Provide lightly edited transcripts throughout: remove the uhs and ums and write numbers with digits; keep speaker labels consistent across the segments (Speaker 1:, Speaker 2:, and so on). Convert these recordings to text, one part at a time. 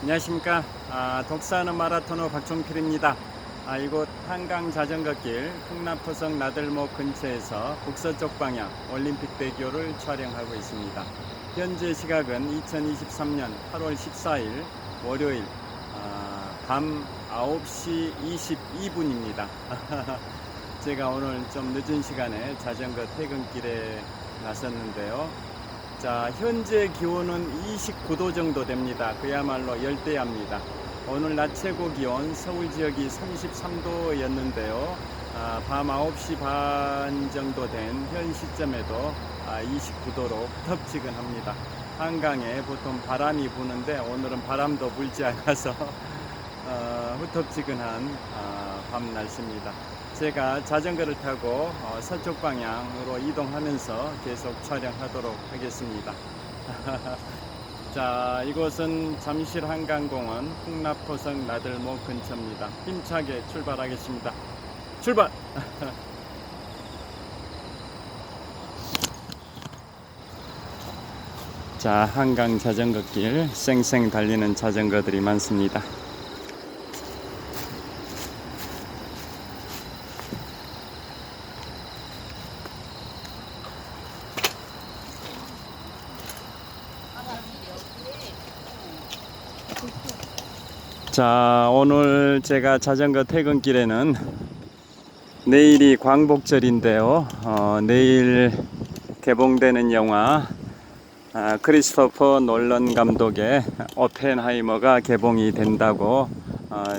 Speaker 1: 안녕하십니까. 독사하는 마라토너 박종필입니다. 이곳 한강 자전거길 풍납포성 나들목 근처에서 북서쪽 방향 올림픽대교를 촬영하고 있습니다. 현재 시각은 2023년 8월 14일 월요일 밤 9시 22분입니다. 제가 오늘 좀 늦은 시간에 자전거 퇴근길에 나섰는데요. 자, 현재 기온은 29도 정도 됩니다. 그야말로 열대야입니다. 오늘 낮 최고 기온 서울 지역이 33도였는데요. 밤 9시 반 정도 된 현 시점에도 29도로 후텁지근합니다. 한강에 보통 바람이 부는데 오늘은 바람도 불지 않아서 후텁지근한 밤 날씨입니다. 제가 자전거를 타고 서쪽 방향으로 이동하면서 계속 촬영하도록 하겠습니다. 자, 이곳은 잠실 한강공원 풍납포성 나들목 근처입니다. 힘차게 출발하겠습니다. 출발! 자, 한강 자전거길 쌩쌩 달리는 자전거들이 많습니다. 자, 오늘 제가 자전거 퇴근길에는 내일이 광복절인데요. 내일 개봉되는 영화 크리스토퍼 놀런 감독의 오펜하이머가 개봉이 된다고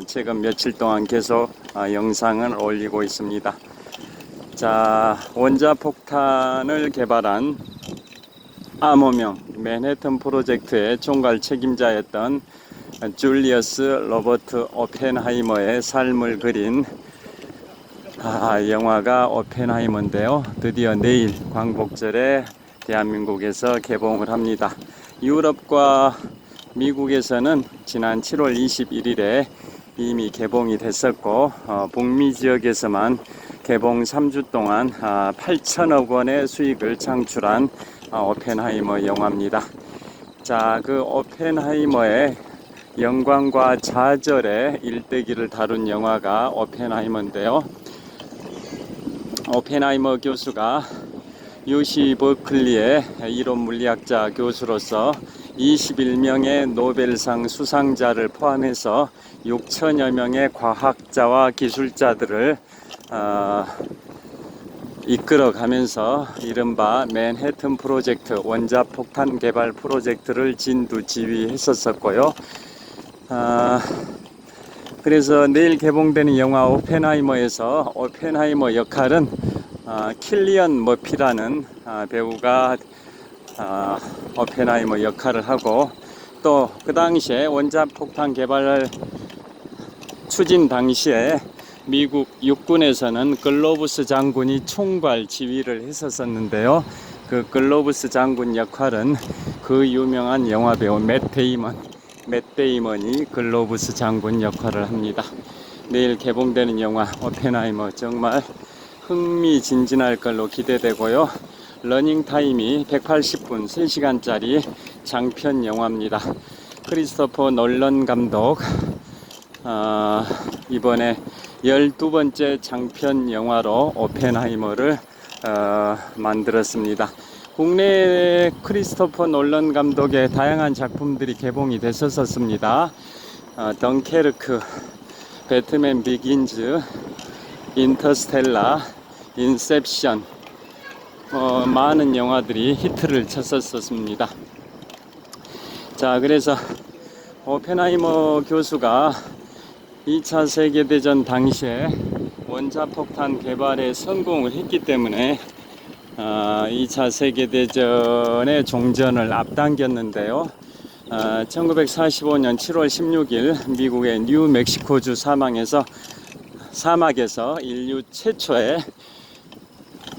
Speaker 1: 최근 며칠 동안 계속 영상을 올리고 있습니다. 자, 원자폭탄을 개발한 암호명 맨해튼 프로젝트의 총괄 책임자였던 줄리어스 로버트 오펜하이머의 삶을 그린 영화가 오펜하이머인데요. 드디어 내일 광복절에 대한민국에서 개봉을 합니다. 유럽과 미국에서는 지난 7월 21일에 이미 개봉이 됐었고 북미 지역에서만 개봉 3주 동안 8천억 원의 수익을 창출한 오펜하이머 영화입니다. 자, 그 오펜하이머의 영광과 좌절의 일대기를 다룬 영화가 오펜하이머인데요. 오펜하이머 교수가 UC 버클리의 이론 물리학자 교수로서 21명의 노벨상 수상자를 포함해서 6천여 명의 과학자와 기술자들을 이끌어가면서 이른바 맨해튼 프로젝트 원자폭탄 개발 프로젝트를 진두지휘했었고요. 그래서 내일 개봉되는 영화 오펜하이머에서 오펜하이머 역할은 킬리언 머피라는 배우가 오펜하이머 역할을 하고, 또 그 당시에 원자폭탄 개발을 추진 당시에 미국 육군에서는 글로브스 장군이 총괄 지휘를 했었는데요. 그 글로브스 장군 역할은 그 유명한 영화배우 맷 데이먼이 글로브스 장군 역할을 합니다. 내일 개봉되는 영화 오펜하이머 정말 흥미진진할 걸로 기대되고요. 러닝타임이 180분 3시간짜리 장편 영화입니다. 크리스토퍼 놀런 감독 이번에 12번째 장편 영화로 오펜하이머를 만들었습니다. 국내에 크리스토퍼 놀런 감독의 다양한 작품들이 개봉이 됐었습니다. 덩케르크, 배트맨 비긴즈, 인터스텔라, 인셉션, 많은 영화들이 히트를 쳤었습니다. 자, 그래서 오펜하이머 교수가 2차 세계대전 당시에 원자폭탄 개발에 성공을 했기 때문에 2차 세계대전의 종전을 앞당겼는데요. 1945년 7월 16일 미국의 뉴멕시코주 사막에서 인류 최초의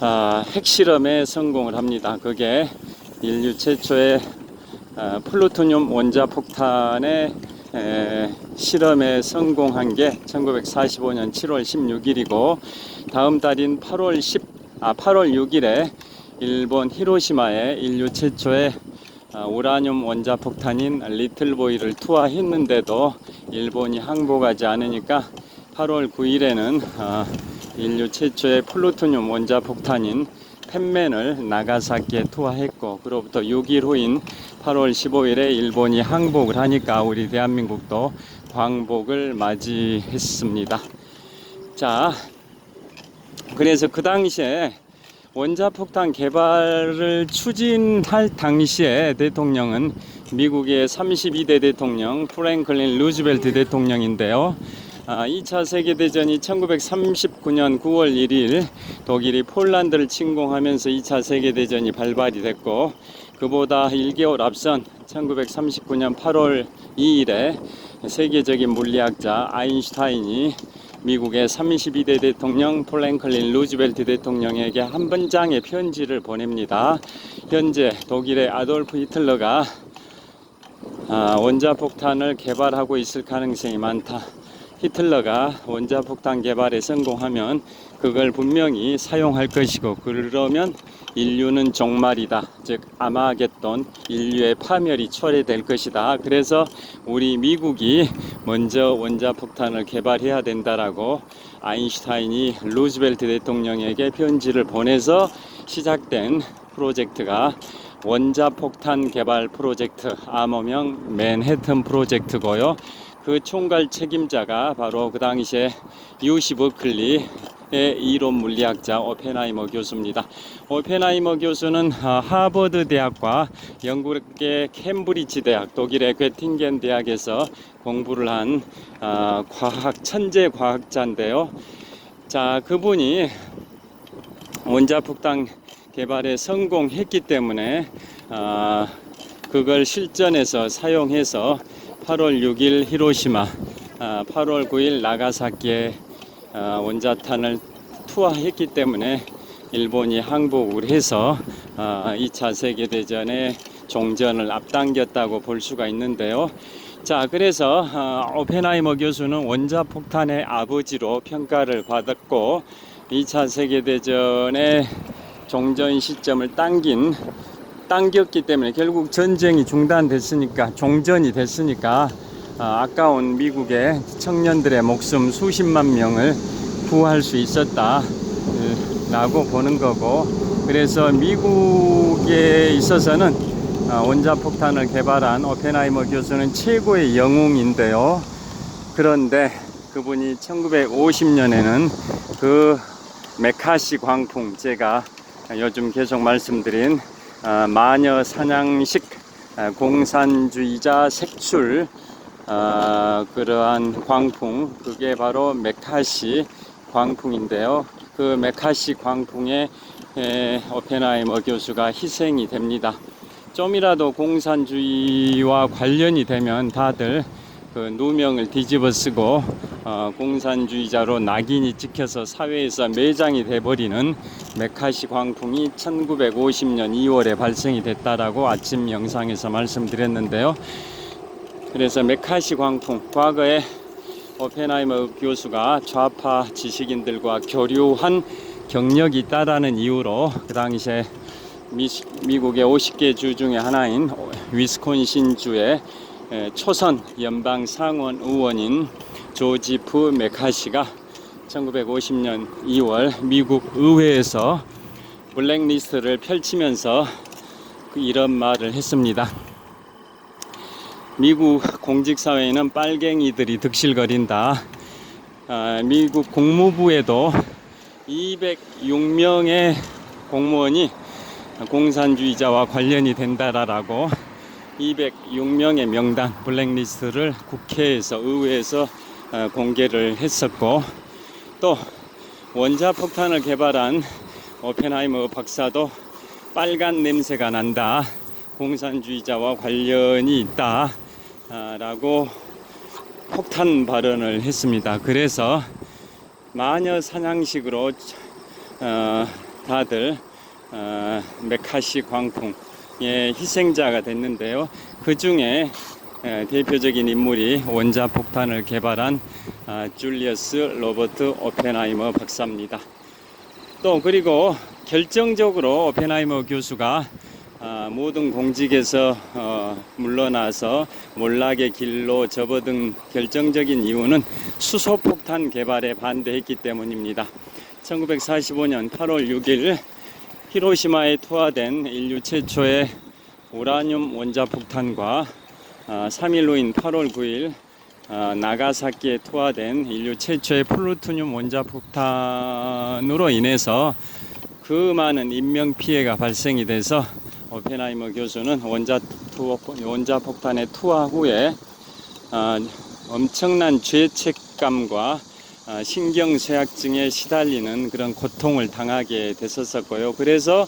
Speaker 1: 핵실험에 성공을 합니다. 그게 인류 최초의 플루토늄 원자폭탄의 실험에 성공한 게 1945년 7월 16일이고, 다음 달인 8월 6일에 일본 히로시마에 인류 최초의 우라늄 원자폭탄인 리틀보이를 투하했는데도 일본이 항복하지 않으니까 8월 9일에는 인류 최초의 플루토늄 원자폭탄인 펜맨을 나가사키에 투하했고, 그로부터 6일 후인 8월 15일에 일본이 항복을 하니까 우리 대한민국도 광복을 맞이했습니다. 자, 그래서 그 당시에 원자폭탄 개발을 추진할 당시에 대통령은 미국의 32대 대통령 프랭클린 루즈벨트 대통령인데요. 2차 세계대전이 1939년 9월 1일 독일이 폴란드를 침공하면서 2차 세계대전이 발발이 됐고, 그보다 1개월 앞선 1939년 8월 2일에 세계적인 물리학자 아인슈타인이 미국의 32대 대통령 프랭클린 루즈벨트 대통령에게 한 번장의 편지를 보냅니다. 현재 독일의 아돌프 히틀러가 원자폭탄을 개발하고 있을 가능성이 많다. 히틀러가 원자폭탄 개발에 성공하면 그걸 분명히 사용할 것이고, 그러면 인류는 종말이다. 즉 아마겟돈, 인류의 파멸이 초래될 것이다. 그래서 우리 미국이 먼저 원자폭탄을 개발해야 된다라고 아인슈타인이 루즈벨트 대통령에게 편지를 보내서 시작된 프로젝트가 원자폭탄 개발 프로젝트, 암호명 맨해튼 프로젝트고요. 그 총괄 책임자가 바로 그 당시에 UC 버클리의 이론 물리학자 오펜하이머 교수입니다. 오펜하이머 교수는 하버드 대학과 영국의 캠브리지 대학, 독일의 괴팅겐 대학에서 공부를 한 천재 과학자인데요. 자, 그분이 원자폭탄 개발에 성공했기 때문에 그걸 실전에서 사용해서 8월 6일 히로시마, 8월 9일 나가사키에 원자탄을 투하했기 때문에 일본이 항복을 해서 2차 세계대전의 종전을 앞당겼다고 볼 수가 있는데요. 자, 그래서 오펜하이머 교수는 원자폭탄의 아버지로 평가를 받았고, 2차 세계대전의 종전 시점을 당겼기 때문에 결국 전쟁이 중단됐으니까, 종전이 됐으니까 아까운 미국의 청년들의 목숨 수십만 명을 구할 수 있었다 라고 보는 거고, 그래서 미국에 있어서는 원자폭탄을 개발한 오펜하이머 교수는 최고의 영웅인데요. 그런데 그분이 1950년에는 그 메카시 광풍, 제가 요즘 계속 말씀드린 마녀 사냥식 공산주의자 색출 그러한 광풍, 그게 바로 메카시 광풍인데요. 그 메카시 광풍에 오펜하이머 교수가 희생이 됩니다. 좀이라도 공산주의와 관련이 되면 다들 그 누명을 뒤집어 쓰고 공산주의자로 낙인이 찍혀서 사회에서 매장이 돼버리는 메카시 광풍이 1950년 2월에 발생이 됐다라고 아침 영상에서 말씀드렸는데요. 그래서 메카시 광풍, 과거에 오펜하이머 교수가 좌파 지식인들과 교류한 경력이 있다라는 이유로 그 당시에 미국의 50개 주 중에 하나인 위스콘신주의 초선 연방 상원 의원인 조지프 메카시가 1950년 2월 미국 의회에서 블랙리스트를 펼치면서 이런 말을 했습니다. 미국 공직사회에는 빨갱이들이 득실거린다. 미국 국무부에도 206명의 공무원이 공산주의자와 관련이 된다라고 206명의 명단 블랙리스트를 국회에서, 의회에서 공개를 했었고, 또 원자폭탄을 개발한 오펜하이머 박사도 빨간 냄새가 난다, 공산주의자와 관련이 있다 라고 폭탄 발언을 했습니다. 그래서 마녀 사냥식으로 다들 메카시 광풍의 희생자가 됐는데요. 그 중에 대표적인 인물이 원자폭탄을 개발한 줄리어스 로버트 오펜하이머 박사입니다. 또 그리고 결정적으로 오펜하이머 교수가 모든 공직에서 물러나서 몰락의 길로 접어든 결정적인 이유는 수소폭탄 개발에 반대했기 때문입니다. 1945년 8월 6일 히로시마에 투하된 인류 최초의 우라늄 원자폭탄과 3일 후인 8월 9일 나가사키에 투하된 인류 최초의 플루토늄 원자폭탄으로 인해서 그 많은 인명피해가 발생이 돼서 오펜하이머 교수는 원자폭탄의 투하 후에 엄청난 죄책감과 신경쇠약증에 시달리는 그런 고통을 당하게 됐었고요. 그래서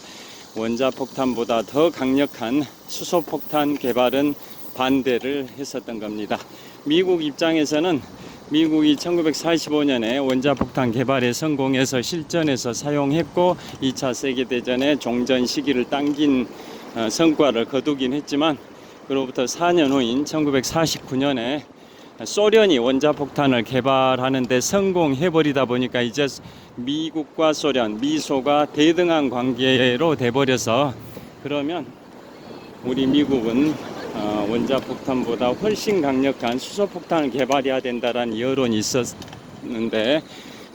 Speaker 1: 원자폭탄보다 더 강력한 수소폭탄 개발은 반대를 했었던 겁니다. 미국 입장에서는 미국이 1945년에 원자폭탄 개발에 성공해서 실전에서 사용했고 2차 세계대전의 종전 시기를 당긴 성과를 거두긴 했지만 그로부터 4년 후인 1949년에 소련이 원자폭탄을 개발하는 데 성공해버리다 보니까 이제 미국과 소련, 미소가 대등한 관계로 돼버려서 그러면 우리 미국은 원자폭탄보다 훨씬 강력한 수소폭탄을 개발해야 된다는 여론이 있었는데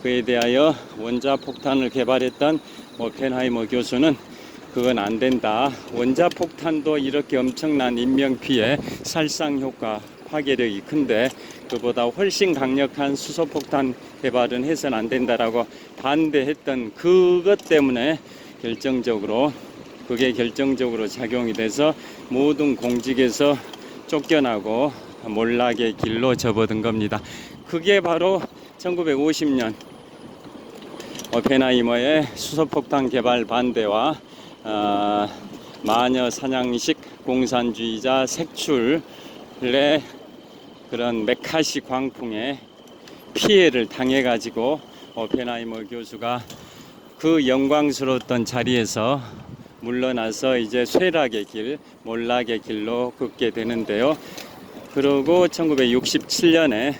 Speaker 1: 그에 대하여 원자폭탄을 개발했던 오펜하이머 교수는 그건 안 된다. 원자폭탄도 이렇게 엄청난 인명피해, 살상효과, 파괴력이 큰데 그보다 훨씬 강력한 수소폭탄 개발은 해서는 안 된다라고 반대했던 그것 때문에 그게 결정적으로 작용이 돼서 모든 공직에서 쫓겨나고 몰락의 길로 접어든 겁니다. 그게 바로 1950년 오펜하이머의 수소폭탄 개발 반대와 마녀 사냥식 공산주의자 색출의 그런 메카시 광풍에 피해를 당해가지고 오펜하이머 교수가 그 영광스러웠던 자리에서 물러나서 이제 쇠락의 길, 몰락의 길로 걷게 되는데요. 그러고 1967년에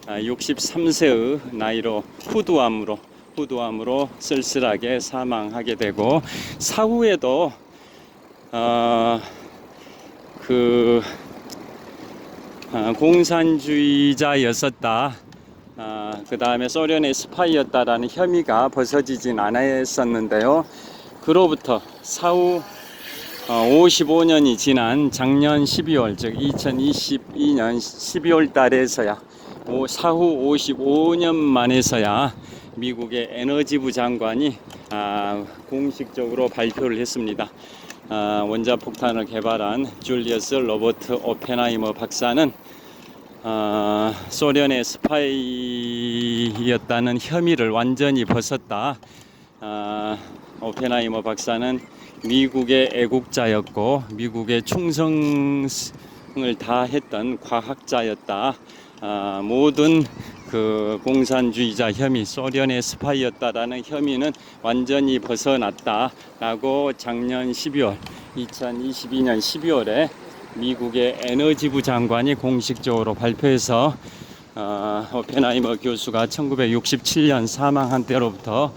Speaker 1: 63세의 나이로 후두암으로 쓸쓸하게 사망하게 되고 사후에도 공산주의자였었다. 그 다음에 소련의 스파이였다라는 혐의가 벗어지진 않았었는데요. 그로부터 사후 55년이 지난 작년 12월, 즉 2022년 12월 달에서야 사후 55년 만에서야 미국의 에너지부 장관이 공식적으로 발표를 했습니다. 원자폭탄을 개발한 줄리어스 로버트 오펜하이머 박사는 소련의 스파이였다는 혐의를 완전히 벗었다. 오펜하이머 박사는 미국의 애국자였고 미국의 충성을 다했던 과학자였다. 모든 그 공산주의자 혐의, 소련의 스파이였다라는 혐의는 완전히 벗어났다라고 작년 12월, 2022년 12월에 미국의 에너지부 장관이 공식적으로 발표해서 오펜하이머 교수가 1967년 사망한 때로부터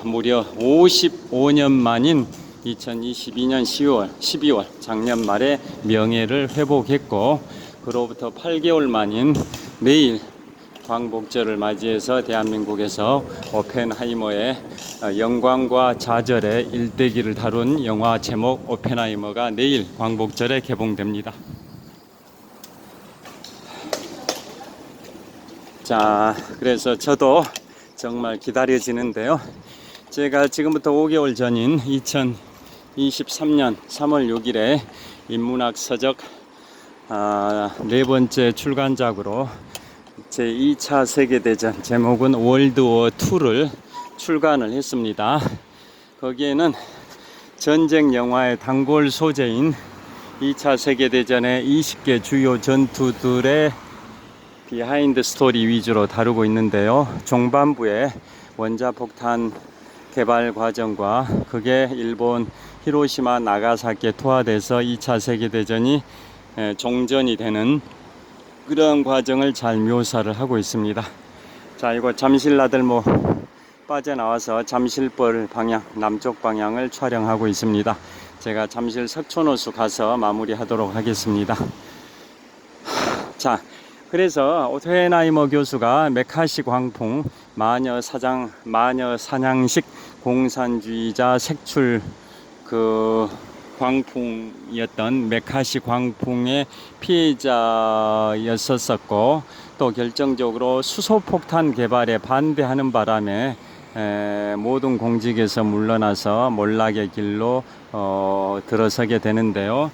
Speaker 1: 무려 55년 만인 2022년 12월 작년 말에 명예를 회복했고 그로부터 8개월 만인 내일 광복절을 맞이해서 대한민국에서 오펜하이머의 영광과 좌절의 일대기를 다룬 영화 제목 오펜하이머가 내일 광복절에 개봉됩니다. 자, 그래서 저도 정말 기다려지는데요. 제가 지금부터 5개월 전인 2023년 3월 6일에 인문학 서적 네 번째 출간작으로 제2차 세계대전 제목은 월드워2를 출간을 했습니다. 거기에는 전쟁 영화의 단골 소재인 2차 세계대전의 20개 주요 전투들의 비하인드 스토리 위주로 다루고 있는데요. 종반부에 원자폭탄 개발 과정과 그게 일본 히로시마 나가사키에 투하돼서 2차 세계대전이 종전이 되는 그런 과정을 잘 묘사를 하고 있습니다. 자, 이거 잠실나들모 빠져나와서 잠실벌 방향, 남쪽 방향을 촬영하고 있습니다. 제가 잠실 석촌호수 가서 마무리하도록 하겠습니다. 자, 그래서 오펜하이머 교수가 메카시 광풍 마녀 사냥식 공산주의자 색출 광풍이었던 메카시 광풍의 피해자였었고, 또 결정적으로 수소폭탄 개발에 반대하는 바람에 모든 공직에서 물러나서 몰락의 길로 들어서게 되는데요.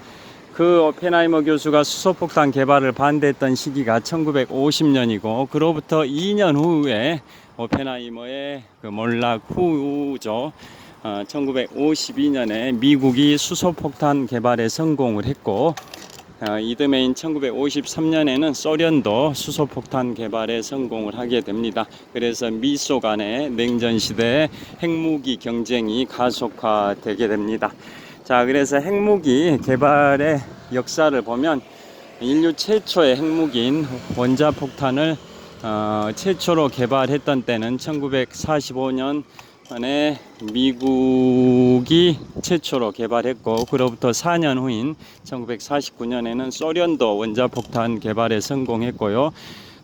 Speaker 1: 그 오펜하이머 교수가 수소폭탄 개발을 반대했던 시기가 1950년이고, 그로부터 2년 후에 오펜하이머의 그 몰락 후죠. 1952년에 미국이 수소폭탄 개발에 성공을 했고, 이듬해인 1953년에는 소련도 수소폭탄 개발에 성공을 하게 됩니다. 그래서 미소 간의 냉전시대의 핵무기 경쟁이 가속화되게 됩니다. 자, 그래서 핵무기 개발의 역사를 보면 인류 최초의 핵무기인 원자폭탄을 최초로 개발했던 때는 1945년에 미국이 최초로 개발했고, 그로부터 4년 후인 1949년에는 소련도 원자폭탄 개발에 성공했고요.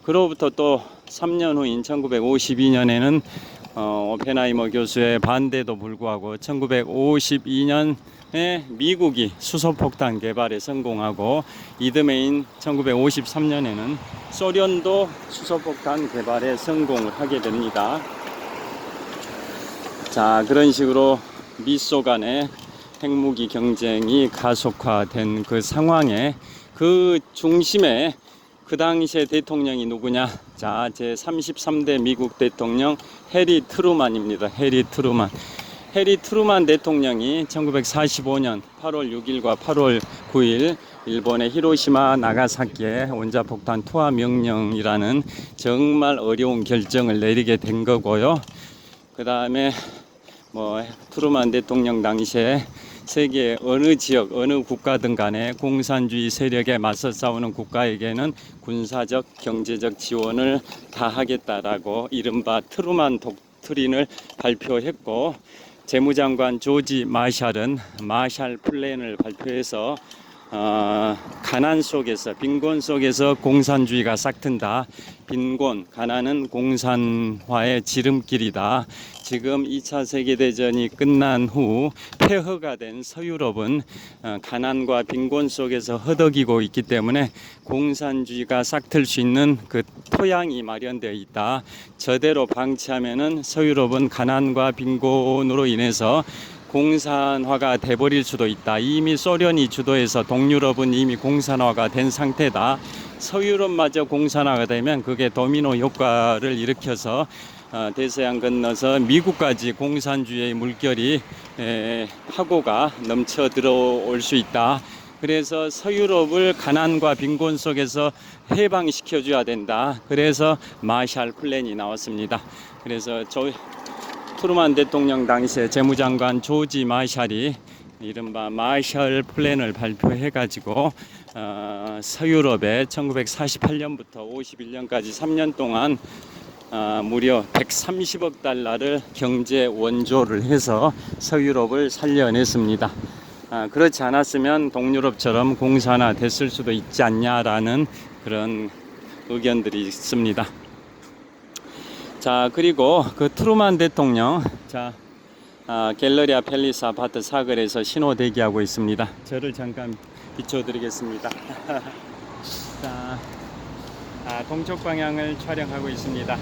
Speaker 1: 그로부터 또 3년 후인 1952년에는 오펜하이머 교수의 반대도 불구하고 1952년에 미국이 수소폭탄 개발에 성공하고, 이듬해인 1953년에는 소련도 수소폭탄 개발에 성공을 하게 됩니다. 자, 그런 식으로 미소 간의 핵무기 경쟁이 가속화된 그 상황에 그 중심에 그 당시의 대통령이 누구냐? 자, 제 33대 미국 대통령 해리 트루만입니다. 해리 트루만 대통령이 1945년 8월 6일과 8월 9일 일본의 히로시마 나가사키에 원자폭탄 투하 명령이라는 정말 어려운 결정을 내리게 된 거고요. 그 다음에 트루만 대통령 당시에 세계 어느 지역, 어느 국가든 간에 공산주의 세력에 맞서 싸우는 국가에게는 군사적, 경제적 지원을 다 하겠다라고 이른바 트루만 독트린을 발표했고, 재무장관 조지 마샬은 마샬 플랜을 발표해서 가난 속에서, 빈곤 속에서 공산주의가 싹튼다. 빈곤, 가난은 공산화의 지름길이다. 지금 2차 세계대전이 끝난 후 폐허가 된 서유럽은 가난과 빈곤 속에서 허덕이고 있기 때문에 공산주의가 싹틀 수 있는 그 토양이 마련되어 있다. 저대로 방치하면은 서유럽은 가난과 빈곤으로 인해서 공산화가 돼버릴 수도 있다. 이미 소련이 주도해서 동유럽은 이미 공산화가 된 상태다. 서유럽마저 공산화가 되면 그게 도미노 효과를 일으켜서 대서양 건너서 미국까지 공산주의의 물결이 파고가 넘쳐 들어올 수 있다. 그래서 서유럽을 가난과 빈곤 속에서 해방시켜줘야 된다. 그래서 마샬 플랜이 나왔습니다. 그래서 트루만 대통령 당시에 재무장관 조지 마샬이 이른바 마샬 플랜을 발표해가지고 서유럽에 1948년부터 51년까지 3년 동안 무려 130억 달러를 경제 원조를 해서 서유럽을 살려냈습니다. 그렇지 않았으면 동유럽처럼 공산화 됐을 수도 있지 않냐라는 그런 의견들이 있습니다. 자, 그리고 그 트루만 대통령, 갤러리아 팰리스 아파트 사거리에서 신호 대기하고 있습니다. 저를 잠깐 비춰드리겠습니다. 자, 동쪽 방향을 촬영하고 있습니다.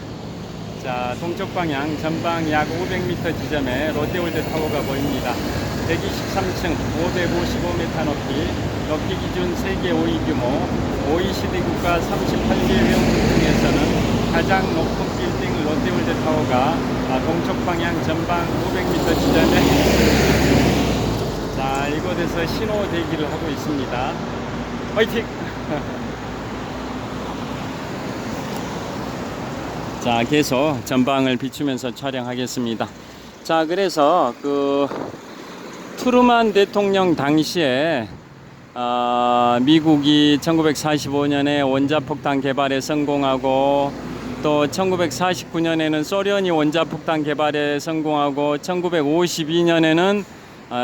Speaker 1: 자, 동쪽 방향 전방 약 500m 지점에 롯데월드 타워가 보입니다. 123층, 555m 높이 기준 세계 5위 규모, OECD 국가 38개 회원국 중에서는 가장 높은 빌딩 롯데월드 타워가 동쪽 방향 전방 500m 지점에 자, 이곳에서 신호 대기를 하고 있습니다. 화이팅! 자, 계속 전방을 비추면서 촬영하겠습니다. 자, 그래서 그 트루만 대통령 당시에 미국이 1945년에 원자폭탄 개발에 성공하고, 또 1949년에는 소련이 원자폭탄 개발에 성공하고, 1952년에는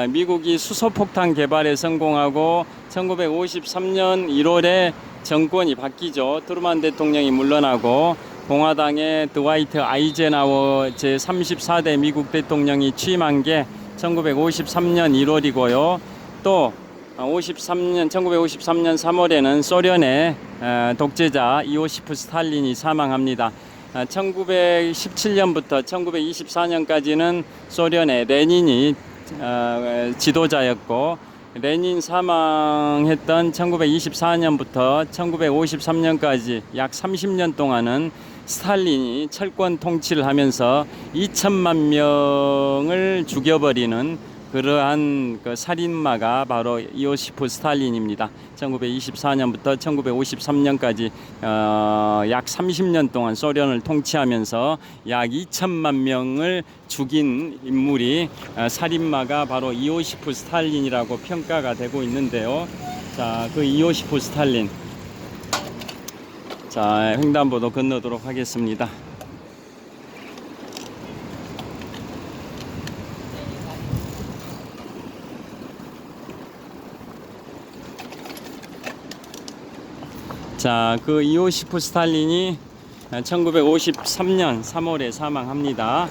Speaker 1: 미국이 수소폭탄 개발에 성공하고 1953년 1월에 정권이 바뀌죠. 트루만 대통령이 물러나고 공화당의 드와이트 아이젠하워 제34대 미국 대통령이 취임한 게 1953년 1월이고요. 또 1953년 3월에는 소련의 독재자 이오시프 스탈린이 사망합니다. 1917년부터 1924년까지는 소련의 레닌이 지도자였고, 레닌 사망했던 1924년부터 1953년까지 약 30년 동안은 스탈린이 철권 통치를 하면서 2천만 명을 죽여버리는 그러한 그 살인마가 바로 이오시프 스탈린입니다. 1924년부터 1953년까지 약 30년 동안 소련을 통치하면서 약 2천만 명을 죽인 인물이 살인마가 바로 이오시프 스탈린이라고 평가가 되고 있는데요. 자, 그 이오시프 스탈린. 자, 횡단보도 건너도록 하겠습니다. 자, 그 이오시프 스탈린이 1953년 3월에 사망합니다.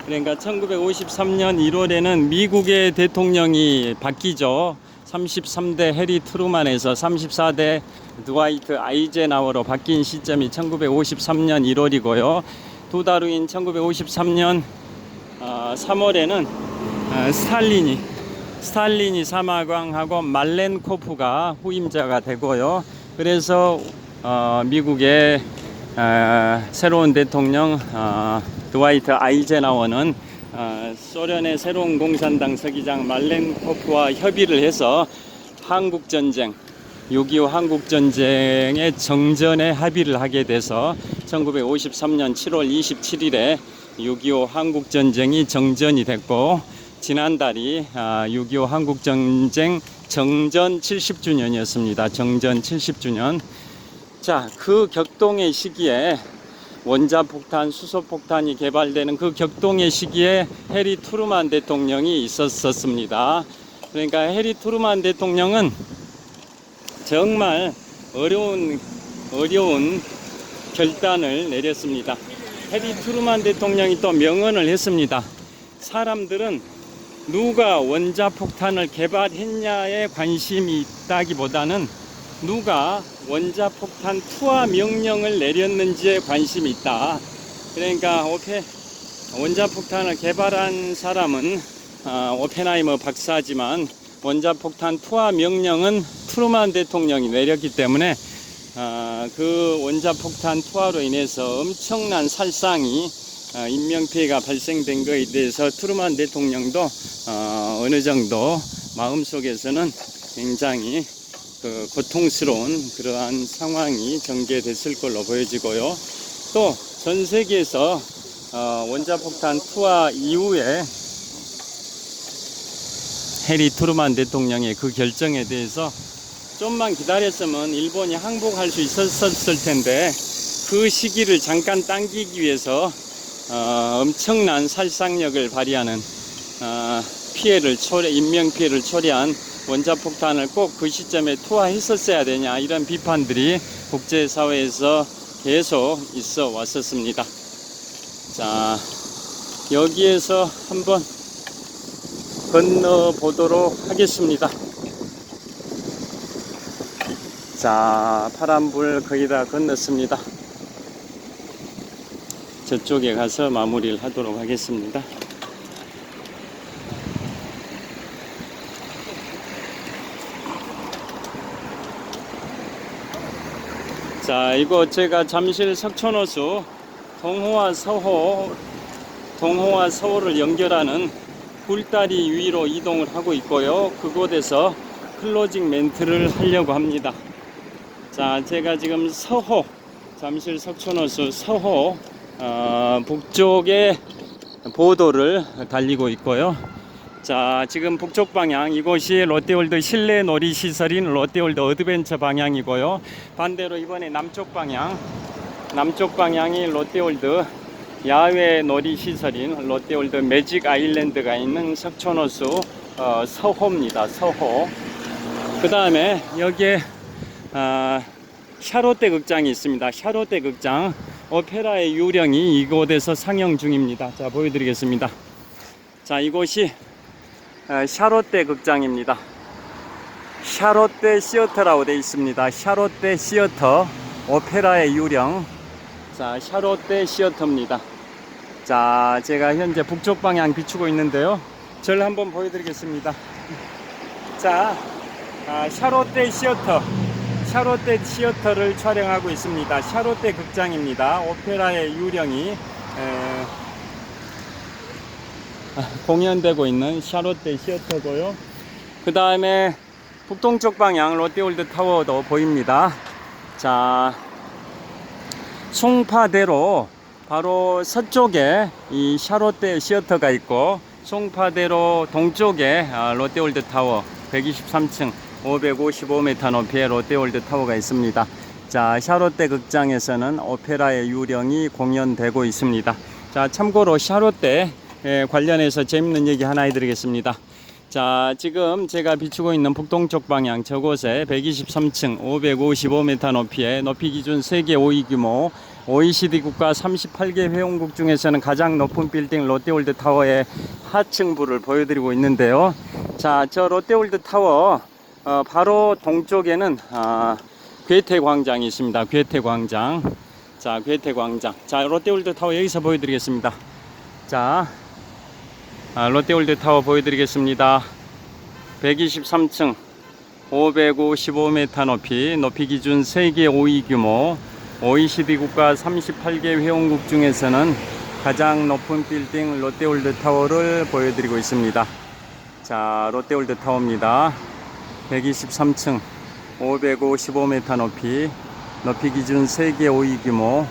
Speaker 1: 그러니까 1953년 1월에는 미국의 대통령이 바뀌죠. 33대 해리 트루만에서 34대 드와이트 아이젠하워로 바뀐 시점이 1953년 1월이고요. 두 달 후인 1953년 3월에는 스탈린이 사망하고 말렌코프가 후임자가 되고요. 그래서 미국의 새로운 대통령 드와이트 아이젠하워는 소련의 새로운 공산당 서기장 말렌코프와 협의를 해서 한국전쟁, 6.25 한국전쟁의 정전에 합의를 하게 돼서 1953년 7월 27일에 6.25 한국전쟁이 정전이 됐고, 지난달이 6.25 한국전쟁 정전 70주년이었습니다. 정전 70주년. 자, 그 격동의 시기에 원자폭탄, 수소폭탄이 개발되는 그 격동의 시기에 해리 트루만 대통령이 있었습니다. 그러니까 해리 트루만 대통령은 정말 어려운 결단을 내렸습니다. 해리 트루만 대통령이 또 명언을 했습니다. 사람들은 누가 원자폭탄을 개발했냐에 관심이 있다기보다는 누가 원자폭탄 투하 명령을 내렸는지에 관심이 있다. 그러니까 원자폭탄을 개발한 사람은 오펜하이머 박사지만 원자폭탄 투하 명령은 트루만 대통령이 내렸기 때문에 그 원자폭탄 투하로 인해서 엄청난 살상이 인명피해가 발생된 것에 대해서 트루만 대통령도 어느 정도 마음속에서는 굉장히 고통스러운 그러한 상황이 전개됐을 걸로 보여지고요. 또 전 세계에서 원자폭탄 투하 이후에 해리 트루만 대통령의 그 결정에 대해서 좀만 기다렸으면 일본이 항복할 수 있었을 텐데, 그 시기를 잠깐 당기기 위해서 엄청난 살상력을 발휘하는 인명피해를 초래한 원자폭탄을 꼭 그 시점에 투하했었어야 되냐, 이런 비판들이 국제사회에서 계속 있어 왔었습니다. 자, 여기에서 한번 건너보도록 하겠습니다. 자, 파란불 거의 다 건넜습니다. 저쪽에 가서 마무리를 하도록 하겠습니다. 자, 이거 제가 잠실 석촌호수 동호와 서호를 연결하는 굴다리 위로 이동을 하고 있고요. 그곳에서 클로징 멘트를 하려고 합니다. 자, 제가 지금 잠실 석촌호수 서호 북쪽의 보도를 달리고 있고요. 자, 지금 북쪽 방향, 이곳이 롯데월드 실내 놀이시설인 롯데월드 어드벤처 방향이고요. 반대로 이번에 남쪽 방향이 롯데월드 야외 놀이시설인 롯데월드 매직 아일랜드가 있는 석촌호수 서호입니다. 서호. 그 다음에 여기에 샤롯대 극장이 있습니다. 샤롯대 극장. 오페라의 유령이 이곳에서 상영 중입니다. 자, 보여드리겠습니다. 자, 이곳이 샤롯대 극장입니다. 샤롯대 시어터라고 되어 있습니다. 샤롯대 시어터, 오페라의 유령. 자, 샤롯대 시어터입니다. 자, 제가 현재 북쪽 방향 비추고 있는데요. 절 한번 보여드리겠습니다. 자, 샤롯대 시어터, 샤롯대 시어터를 촬영하고 있습니다. 샤롯대 극장입니다. 오페라의 유령이 공연되고 있는 샤롯대 시어터고요. 그 다음에 북동쪽 방향 롯데월드 타워도 보입니다. 자, 송파대로 바로 서쪽에 이 샤롯대 시어터가 있고, 송파대로 동쪽에 롯데월드 타워 123층 555m 높이의 롯데월드 타워가 있습니다. 자, 샤롯대 극장에서는 오페라의 유령이 공연되고 있습니다. 자, 참고로 샤롯대 관련해서 재밌는 얘기 하나 해드리겠습니다. 자, 지금 제가 비추고 있는 북동쪽 방향 저곳에 123층 555m 높이의 높이 기준 세계 5위 규모 OECD 국가 38개 회원국 중에서는 가장 높은 빌딩 롯데월드 타워의 하층부를 보여드리고 있는데요. 자, 저 롯데월드 타워 바로 동쪽에는 괴테광장이 있습니다. 괴테광장. 자, 괴테광장. 자, 롯데월드 타워 여기서 보여드리겠습니다. 자, 롯데월드 타워 보여드리겠습니다. 123층 555m 높이 기준 세계 5위 규모 OECD 국가 38개 회원국 중에서는 가장 높은 빌딩 롯데월드 타워를 보여드리고 있습니다. 자, 롯데월드 타워입니다. 123층 555m 높이 기준 세계 5위 규모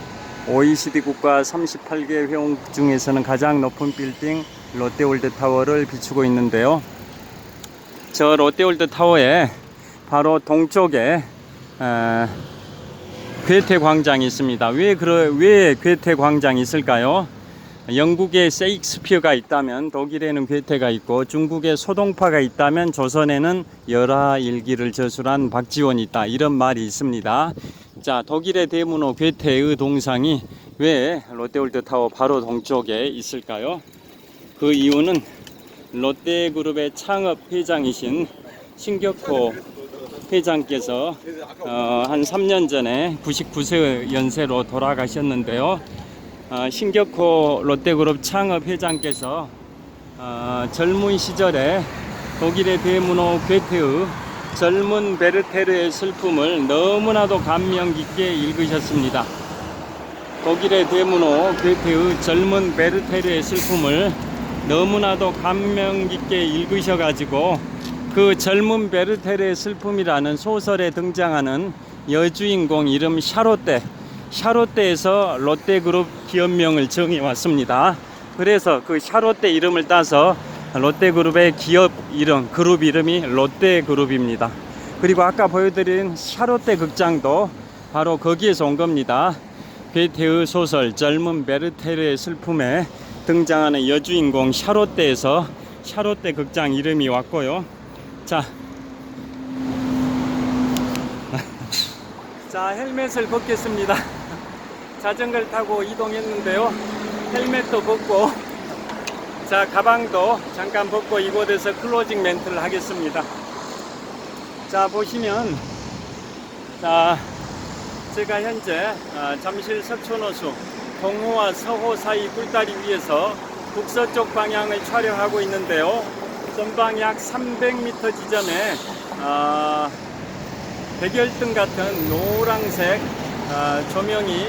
Speaker 1: OECD 국가 38개 회원국 중에서는 가장 높은 빌딩 롯데월드 타워를 비추고 있는데요. 저 롯데월드 타워의 바로 동쪽에 괴테광장이 있습니다. 왜 괴테광장이 있을까요? 영국에 세익스피어가 있다면 독일에는 괴테가 있고, 중국에 소동파가 있다면 조선에는 열하일기를 저술한 박지원이 있다, 이런 말이 있습니다. 자, 독일의 대문호 괴테의 동상이 왜 롯데월드 타워 바로 동쪽에 있을까요? 그 이유는 롯데그룹의 창업 회장이신 신격호 회장께서 한 3년 전에 99세 연세로 돌아가셨는데요. 신격호 롯데그룹 창업 회장께서 젊은 시절에 독일의 대문호 괴테의 젊은 베르테르의 슬픔을 너무나도 감명 깊게 읽으셨습니다. 독일의 대문호 괴테의 젊은 베르테르의 슬픔을 너무나도 감명 깊게 읽으셔가지고 그 젊은 베르테르의 슬픔이라는 소설에 등장하는 여주인공 이름 샤롯대에서 롯데그룹 기업명을 정해왔습니다. 그래서 그 샤롯대 이름을 따서 롯데그룹의 기업 이름, 그룹 이름이 롯데그룹입니다. 그리고 아까 보여드린 샤롯대 극장도 바로 거기에서 온 겁니다. 괴테의 소설 젊은 베르테르의 슬픔에 등장하는 여주인공 샤롯대에서 샤롯대 극장 이름이 왔고요. 자, 헬멧을 벗겠습니다. 자전거를 타고 이동했는데요. 헬멧도 벗고, 자, 가방도 잠깐 벗고 이곳에서 클로징 멘트를 하겠습니다. 자, 보시면, 자, 제가 현재 잠실 서촌호수 동호와 서호 사이 굴다리 위에서 북서쪽 방향을 촬영하고 있는데요. 전방 약 300m 지점에 백열등 같은 노란색 조명이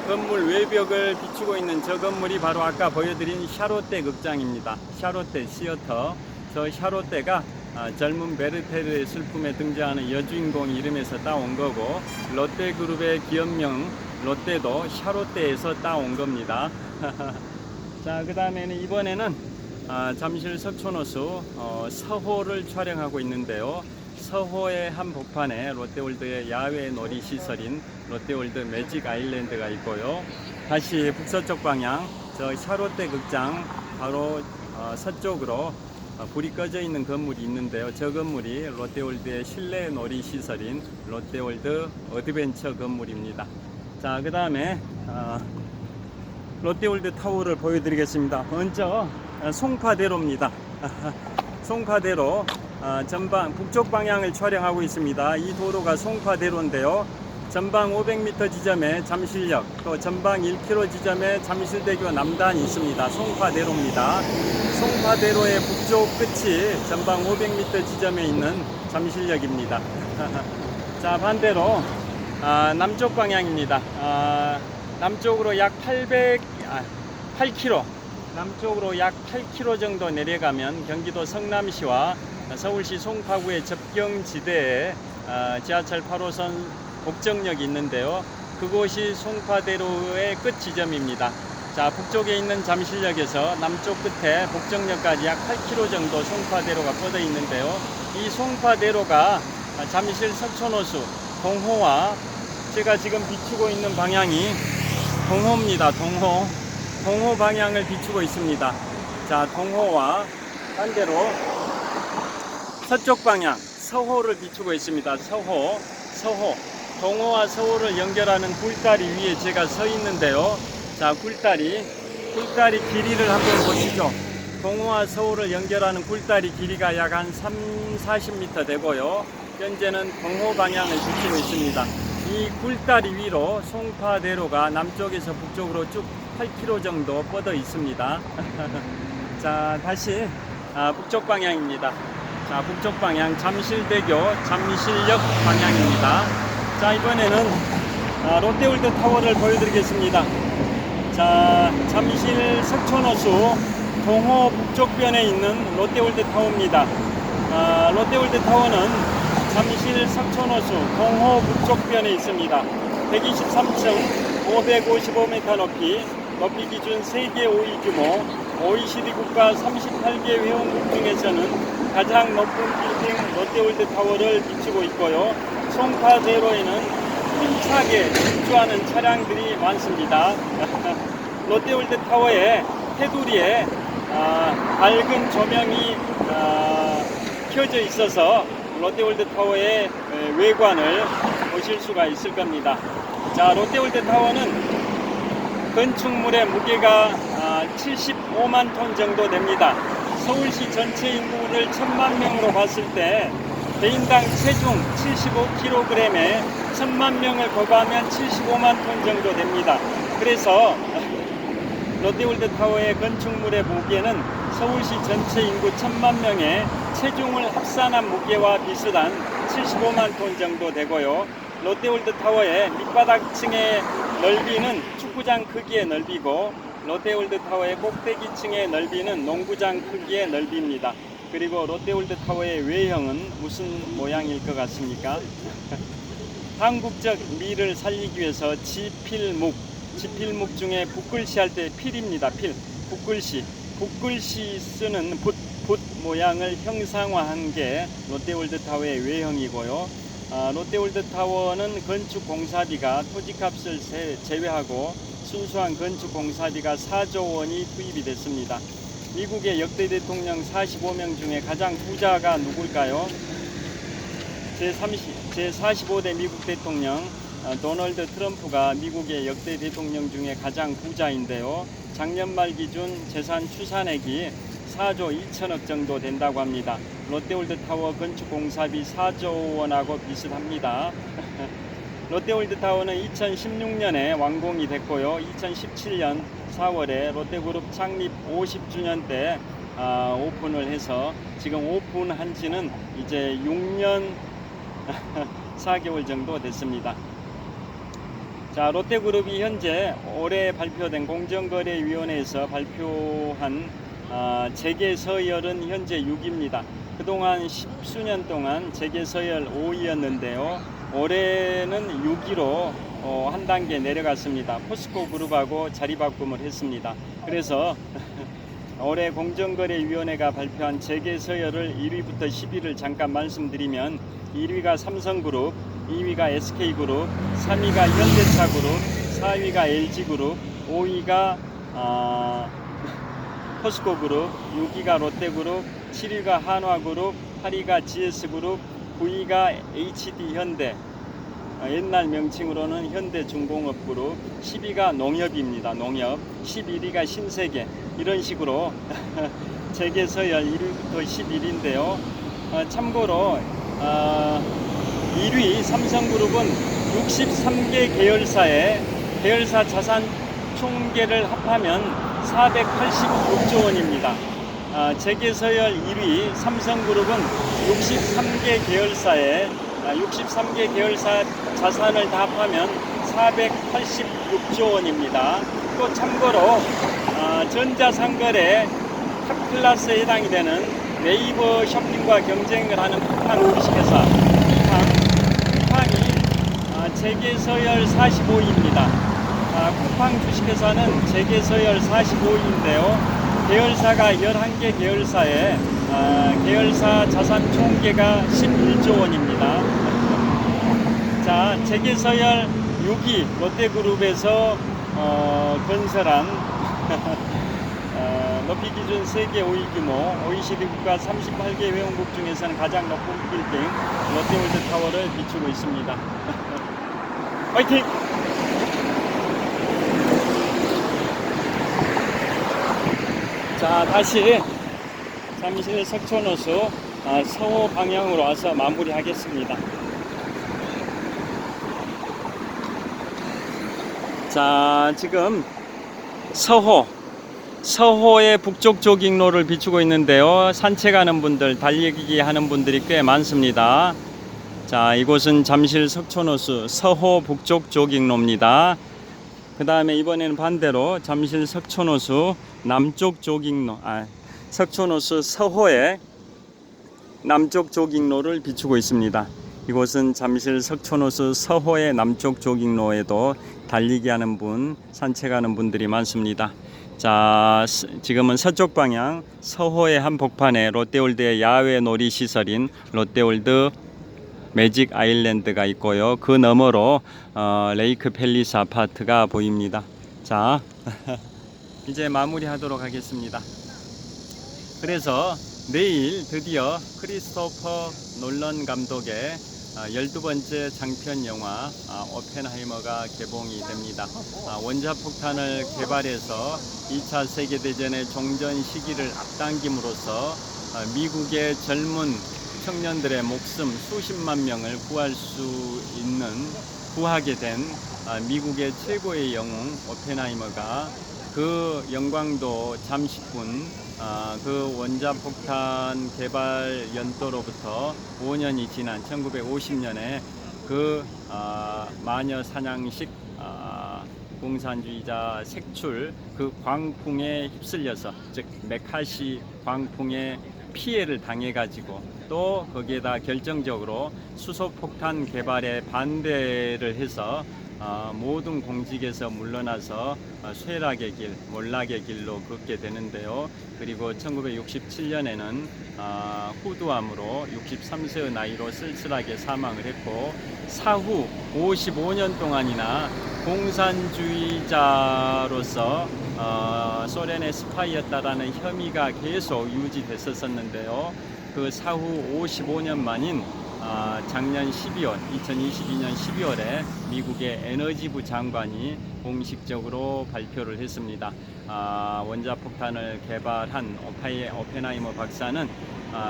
Speaker 1: 건물 외벽을 비추고 있는 저 건물이 바로 아까 보여드린 샤롯대 극장입니다. 샤롯대 시어터. 저 샤롯대가 젊은 베르테르의 슬픔에 등장하는 여주인공 이름에서 따온 거고, 롯데그룹의 기업명 롯데도 샤롯대에서 따온 겁니다. 자, 그 다음에는 이번에는 잠실 서촌호수 서호를 촬영하고 있는데요. 서호의 한복판에 롯데월드의 야외 놀이시설인 롯데월드 매직 아일랜드가 있고요. 다시 북서쪽 방향 저 샤롯대 극장 바로 서쪽으로 불이 꺼져 있는 건물이 있는데요. 저 건물이 롯데월드의 실내 놀이 시설인 롯데월드 어드벤처 건물입니다. 자, 그 다음에 롯데월드 타워를 보여드리겠습니다. 먼저 송파대로입니다. 송파대로 전방 북쪽 방향을 촬영하고 있습니다. 이 도로가 송파대로인데요. 전방 500m 지점에 잠실역, 또 전방 1km 지점에 잠실대교 남단이 있습니다. 송파대로입니다. 송파대로의 북쪽 끝이 전방 500m 지점에 있는 잠실역입니다. 자, 반대로 남쪽 방향입니다. 남쪽으로 약 8km, 남쪽으로 약 8km 정도 내려가면 경기도 성남시와 서울시 송파구의 접경지대에 지하철 8호선 복정역이 있는데요. 그곳이 송파대로의 끝 지점입니다. 자, 북쪽에 있는 잠실역에서 남쪽 끝에 복정역까지 약 8km 정도 송파대로가 뻗어 있는데요. 이 송파대로가 잠실 석촌호수 동호와 제가 지금 비추고 있는 방향이 동호입니다. 동호 방향을 비추고 있습니다. 자, 동호와 반대로 서쪽 방향 서호를 비추고 있습니다. 서호. 동호와 서호를 연결하는 굴다리 위에 제가 서 있는데요. 자, 굴다리 길이를 한번 보시죠. 동호와 서호를 연결하는 굴다리 길이가 약 한 40m 되고요. 현재는 동호 방향을 비추고 있습니다. 이 굴다리 위로 송파대로가 남쪽에서 북쪽으로 쭉 8km 정도 뻗어 있습니다. 자, 다시 북쪽 방향입니다. 자, 북쪽 방향 잠실대교 잠실역 방향입니다. 자, 이번에는 롯데월드 타워를 보여드리겠습니다. 자, 잠실 석촌호수 동호 북쪽변에 있는 롯데월드 타워입니다. 롯데월드 타워는 잠실 석촌호수 동호 북쪽변에 있습니다. 123층 555m 높이 기준 세계 5위 규모 OECD 국가 38개 회원국 중에서는 가장 높은 빌딩 롯데월드 타워를 비추고 있고요. 송파대로에는 힘차게 입주하는 차량들이 많습니다. 롯데월드 타워의 테두리에 밝은 조명이 켜져 있어서 롯데월드 타워의 외관을 보실 수가 있을 겁니다. 자, 롯데월드 타워는 건축물의 무게가 75만 톤 정도 됩니다. 서울시 전체 인구를 1000만 명으로 봤을 때 개인당 체중 75kg에 1000만 명을 거부하면 75만 톤 정도 됩니다. 그래서 롯데월드 타워의 건축물의 무게는 서울시 전체 인구 1000만 명의 체중을 합산한 무게와 비슷한 75만 톤 정도 되고요. 롯데월드 타워의 밑바닥층의 넓이는 축구장 크기의 넓이고 롯데월드 타워의 꼭대기층의 넓이는 농구장 크기의 넓이입니다. 그리고 롯데월드 타워의 외형은 무슨 모양일 것 같습니까? 한국적 미를 살리기 위해서 지필묵 중에 붓글씨 할 때 필입니다. 필. 붓글씨 쓰는 붓 모양을 형상화한 게 롯데월드 타워의 외형이고요. 롯데월드 타워는 건축 공사비가 토지값을 제외하고 순수한 건축 공사비가 4조 원이 투입이 됐습니다. 미국의 역대 대통령 45명 중에 가장 부자가 누굴까요? 제45대 미국 대통령 도널드 트럼프가 미국의 역대 대통령 중에 가장 부자인데요. 작년 말 기준 재산 추산액이 4조 2천억 정도 된다고 합니다. 롯데월드 타워 건축 공사비 4조 원하고 비슷합니다. 롯데월드 타워는 2016년에 완공이 됐고요. 2017년 4월에 롯데그룹 창립 50주년 때 오픈을 해서 지금 오픈한 지는 이제 6년 4개월 정도 됐습니다. 자, 롯데그룹이 현재 올해 발표된 공정거래위원회에서 발표한 재계 서열은 현재 6위입니다. 그동안 10수년 동안 재계 서열 5위였는데요. 올해는 6위로 한 단계 내려갔습니다. 포스코 그룹하고 자리바꿈을 했습니다. 그래서 올해 공정거래위원회가 발표한 재계 서열을 1위부터 10위를 잠깐 말씀드리면 1위가 삼성그룹, 2위가 SK그룹, 3위가 현대차그룹, 4위가 LG그룹, 5위가 포스코그룹, 6위가 롯데그룹, 7위가 한화그룹, 8위가 GS그룹, 9위가 HD현대, 옛날 명칭으로는 현대중공업그룹, 10위가 농협입니다. 농협, 11위가 신세계. 이런 식으로 재계서열 1위부터 11위인데요. 참고로 1위 삼성그룹은 63개 계열사 자산 총계를 합하면 486조 원입니다. 재계서열 1위 삼성그룹은 63개 계열사 자산을 다 합하면 486조 원입니다. 또 참고로 전자상거래 탑클래스에 해당이 되는 네이버 쇼핑과 경쟁을 하는 쿠팡 주식회사 쿠팡이 재계서열 45위입니다. 쿠팡 주식회사는 재계서열 45위인데요. 계열사가 11개 계열사에 계열사 자산 총계가 11조 원입니다. 자, 재계서열 6위 롯데그룹에서 건설한 높이 기준 세계 5위 규모 OECD 국가 38개 회원국 중에서는 가장 높은 빌딩 롯데월드타워를 비추고 있습니다. 화이팅! 자, 다시 잠실 석촌호수 서호 방향으로 와서 마무리하겠습니다. 자, 지금 서호의 북쪽 조깅로를 비추고 있는데요. 산책하는 분들, 달리기 하는 분들이 꽤 많습니다. 자, 이곳은 잠실 석촌호수 서호 북쪽 조깅로입니다. 그 다음에 이번에는 반대로 잠실 석촌호수 남쪽 조깅로, 석촌호수 서호의 남쪽 조깅로를 비추고 있습니다. 이곳은 잠실 석촌호수 서호의 남쪽 조깅로에도 달리기 하는 분, 산책하는 분들이 많습니다. 자, 지금은 서쪽 방향 서호의 한복판에 롯데월드의 야외 놀이 시설인 롯데월드 매직 아일랜드가 있고요. 그 너머로 레이크 팰리스 아파트가 보입니다. 자, 이제 마무리하도록 하겠습니다. 그래서 내일 드디어 크리스토퍼 놀런 감독의 12번째 장편 영화 오펜하이머가 개봉이 됩니다. 원자폭탄을 개발해서 2차 세계대전의 종전 시기를 앞당김으로써 미국의 젊은 청년들의 목숨 수십만 명을 구하게 된 미국의 최고의 영웅 오펜하이머가 그 영광도 잠시뿐 그 원자폭탄 개발 연도로부터 5년이 지난 1950년에 그 마녀 사냥식 공산주의자 색출 그 광풍에 휩쓸려서, 즉 메카시 광풍에 피해를 당해 가지고 또 거기에다 결정적으로 수소폭탄 개발에 반대를 해서 모든 공직에서 물러나서 쇠락의 길, 몰락의 길로 걷게 되는데요. 그리고 1967년에는 후두암으로 63세의 나이로 쓸쓸하게 사망을 했고, 사후 55년 동안이나 공산주의자로서 소련의 스파이였다라는 혐의가 계속 유지됐었는데요. 그 사후 55년 만인 작년 12월, 2022년 12월에 미국의 에너지부 장관이 공식적으로 발표를 했습니다. 원자폭탄을 개발한 오펜하이머 박사는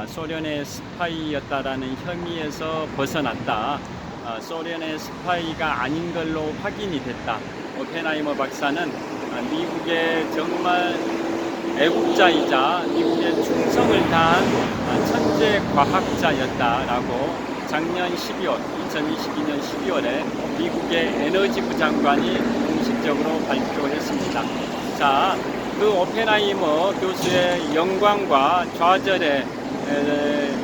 Speaker 1: 소련의 스파이였다라는 혐의에서 벗어났다. 소련의 스파이가 아닌 걸로 확인이 됐다. 오펜하이머 박사는 미국의 정말 애국자이자 미국의 충성을 다한 천재 과학자였다라고 작년 12월, 2022년 12월에 미국의 에너지부 장관이 공식적으로 발표했습니다. 자, 그 오펜하이머 교수의 영광과 좌절의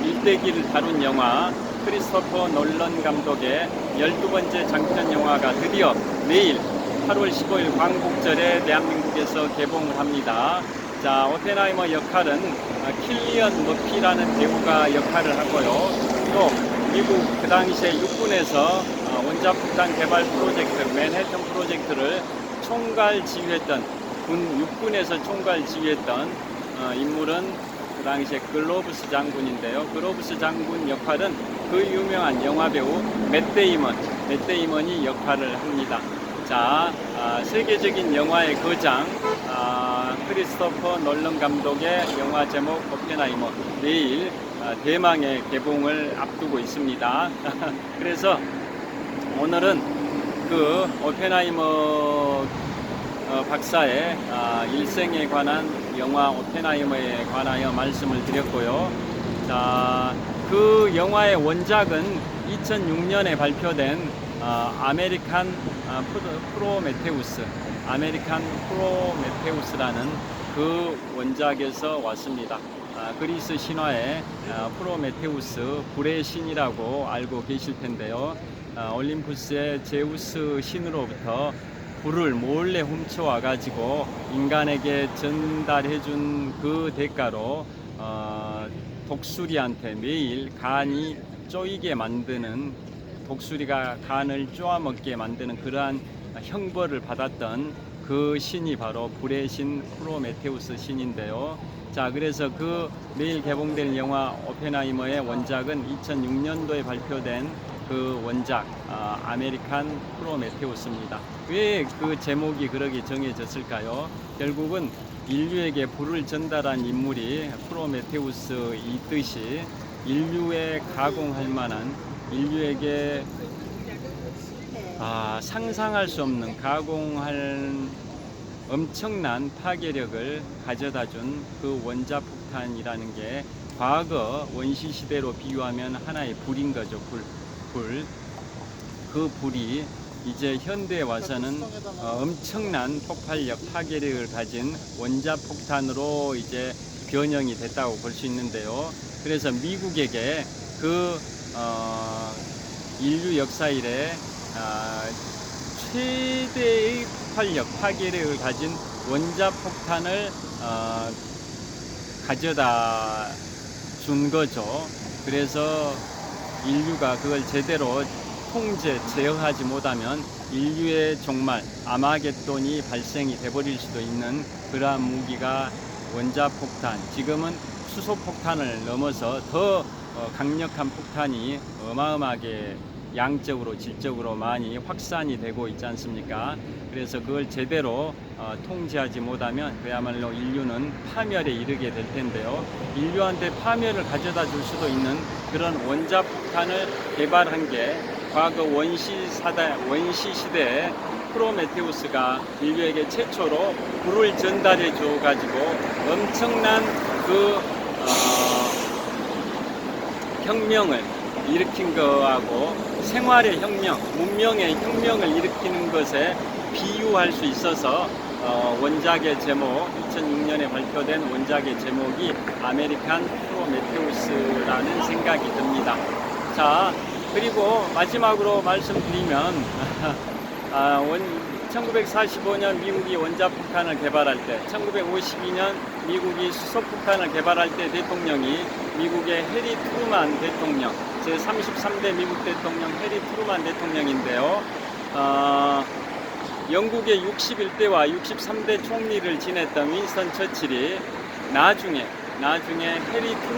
Speaker 1: 일대기를 다룬 영화 크리스토퍼 놀런 감독의 12번째 장편 영화가 드디어 내일 8월 15일 광복절에 대한민국에서 개봉을 합니다. 자, 오펜하이머 역할은 킬리언 머피라는 배우가 역할을 하고요. 또 미국 그 당시에 육군에서 원자폭탄 개발 프로젝트, 맨해튼 프로젝트를 총괄 지휘했던 육군에서 총괄 지휘했던 인물은 그 당시에 글로브스 장군인데요. 글로브스 장군 역할은 그 유명한 영화배우 맷 데이먼이 역할을 합니다. 자, 세계적인 영화의 거장 크리스토퍼 놀런 감독의 영화 제목 오펜하이머, 내일 대망의 개봉을 앞두고 있습니다. 그래서 오늘은 그 오펜하이머 박사의 일생에 관한 영화 오펜하이머에 관하여 말씀을 드렸고요. 자, 그 영화의 원작은 2006년에 발표된 아메리칸 프로메테우스라는 그 원작에서 왔습니다. 그리스 신화의 프로메테우스, 불의 신이라고 알고 계실 텐데요. 올림푸스의 제우스 신으로부터 불을 몰래 훔쳐와 가지고 인간에게 전달해 준 그 대가로 독수리한테 매일 간이 쪼이게 만드는, 독수리가 간을 쪼아먹게 만드는 그러한 형벌을 받았던 그 신이 바로 불의 신 프로메테우스 신인데요. 자, 그래서 그 내일 개봉될 영화 오펜하이머의 원작은 2006년도에 발표된 그 원작 아메리칸 프로메테우스입니다. 왜 그 제목이 그렇게 정해졌을까요? 결국은 인류에게 불을 전달한 인물이 프로메테우스이듯이 인류에 가공할 만한, 인류에게 상상할 수 없는 가공할 엄청난 파괴력을 가져다 준 그 원자 폭탄이라는 게 과거 원시 시대로 비유하면 하나의 불인 거죠. 불. 그 불이 이제 현대에 와서는 엄청난 폭발력, 파괴력을 가진 원자 폭탄으로 이제 변형이 됐다고 볼 수 있는데요. 그래서 미국에게 그 인류 역사 이래 최대의 폭발력, 파괴력을 가진 원자 폭탄을 가져다 준 거죠. 그래서 인류가 그걸 제대로 제어하지 못하면 인류의 종말, 아마겟돈이 발생이 돼버릴 수도 있는 그러한 무기가 원자폭탄. 지금은 수소폭탄을 넘어서 더 강력한 폭탄이 어마어마하게 양적으로 질적으로 많이 확산이 되고 있지 않습니까? 그래서 그걸 제대로 통제하지 못하면 그야말로 인류는 파멸에 이르게 될 텐데요. 인류한테 파멸을 가져다 줄 수도 있는 그런 원자폭탄을 개발한 게 과거 원시 시대에 프로메테우스가 인류에게 최초로 불을 전달해 줘 가지고 엄청난 그 혁명을 일으킨 거하고 생활의 혁명, 문명의 혁명을 일으키는 것에 비유할 수 있어서 원작의 제목, 2006년에 발표된 원작의 제목이 아메리칸 프로메테우스라는 생각이 듭니다. 자, 그리고 마지막으로 말씀드리면 1945년 미국이 원자폭탄을 개발할 때, 1952년 미국이 수소폭탄을 개발할 때 대통령이 미국의 해리 트루만 대통령, 제33대 미국 대통령 해리 트루만 대통령인데요. 영국의 61대와 63대 총리를 지냈던 윈스턴 처칠이 나중에 해리 트루만